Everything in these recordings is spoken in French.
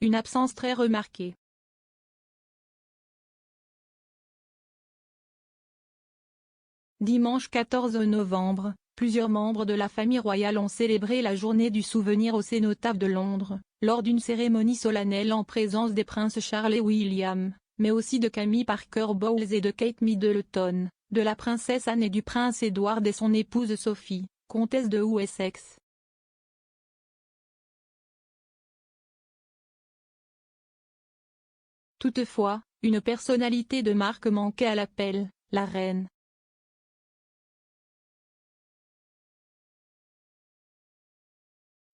une absence très remarquée. Dimanche 14 novembre, plusieurs membres de la famille royale ont célébré la journée du souvenir au cénotaphe de Londres, lors d'une cérémonie solennelle en présence des princes Charles et William, mais aussi de Camille Parker Bowles et de Kate Middleton, de la princesse Anne et du prince Edward et son épouse Sophie, comtesse de Wessex. Toutefois, une personnalité de marque manquait à l'appel, la reine.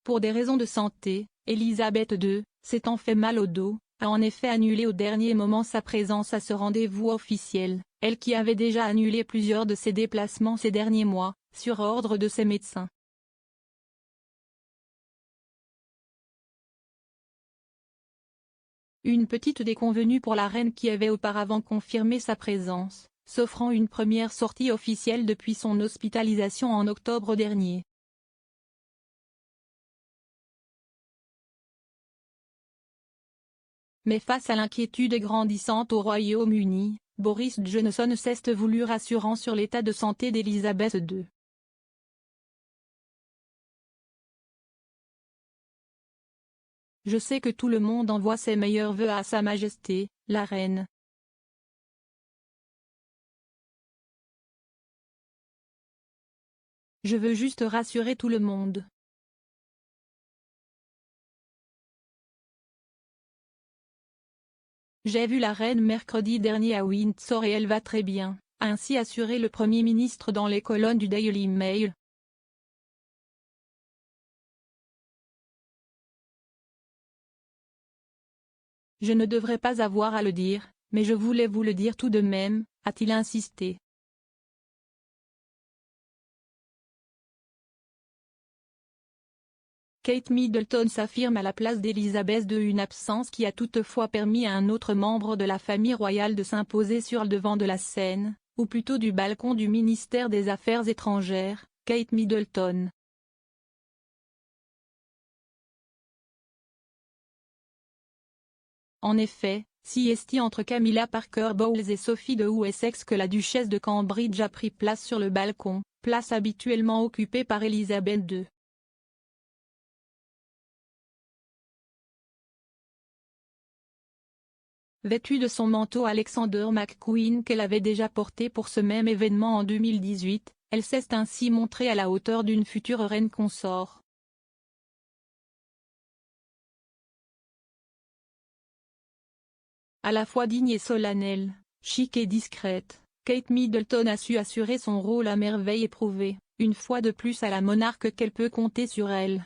Pour des raisons de santé, Elisabeth II, s'étant fait mal au dos, a en effet annulé au dernier moment sa présence à ce rendez-vous officiel, elle qui avait déjà annulé plusieurs de ses déplacements ces derniers mois, sur ordre de ses médecins. Une petite déconvenue pour la reine qui avait auparavant confirmé sa présence, s'offrant une première sortie officielle depuis son hospitalisation en octobre dernier. Mais face à l'inquiétude grandissante au Royaume-Uni, Boris Johnson s'est voulu rassurant sur l'état de santé d'Elisabeth II. Je sais que tout le monde envoie ses meilleurs vœux à Sa Majesté, la reine. Je veux juste rassurer tout le monde. J'ai vu la reine mercredi dernier à Windsor et elle va très bien, a ainsi assuré le Premier ministre dans les colonnes du Daily Mail. Je ne devrais pas avoir à le dire, mais je voulais vous le dire tout de même, a-t-il insisté. Kate Middleton s'affirme à la place d'Elisabeth II, une absence qui a toutefois permis à un autre membre de la famille royale de s'imposer sur le devant de la scène, ou plutôt du balcon du ministère des Affaires étrangères, Kate Middleton. En effet, siesti entre Camilla Parker Bowles et Sophie de Wessex que la duchesse de Cambridge a pris place sur le balcon, place habituellement occupée par Elisabeth II. Vêtue de son manteau Alexander McQueen qu'elle avait déjà porté pour ce même événement en 2018, elle s'est ainsi montrée à la hauteur d'une future reine consort. À la fois digne et solennelle, chic et discrète, Kate Middleton a su assurer son rôle à merveille et prouver, une fois de plus à la monarque qu'elle peut compter sur elle.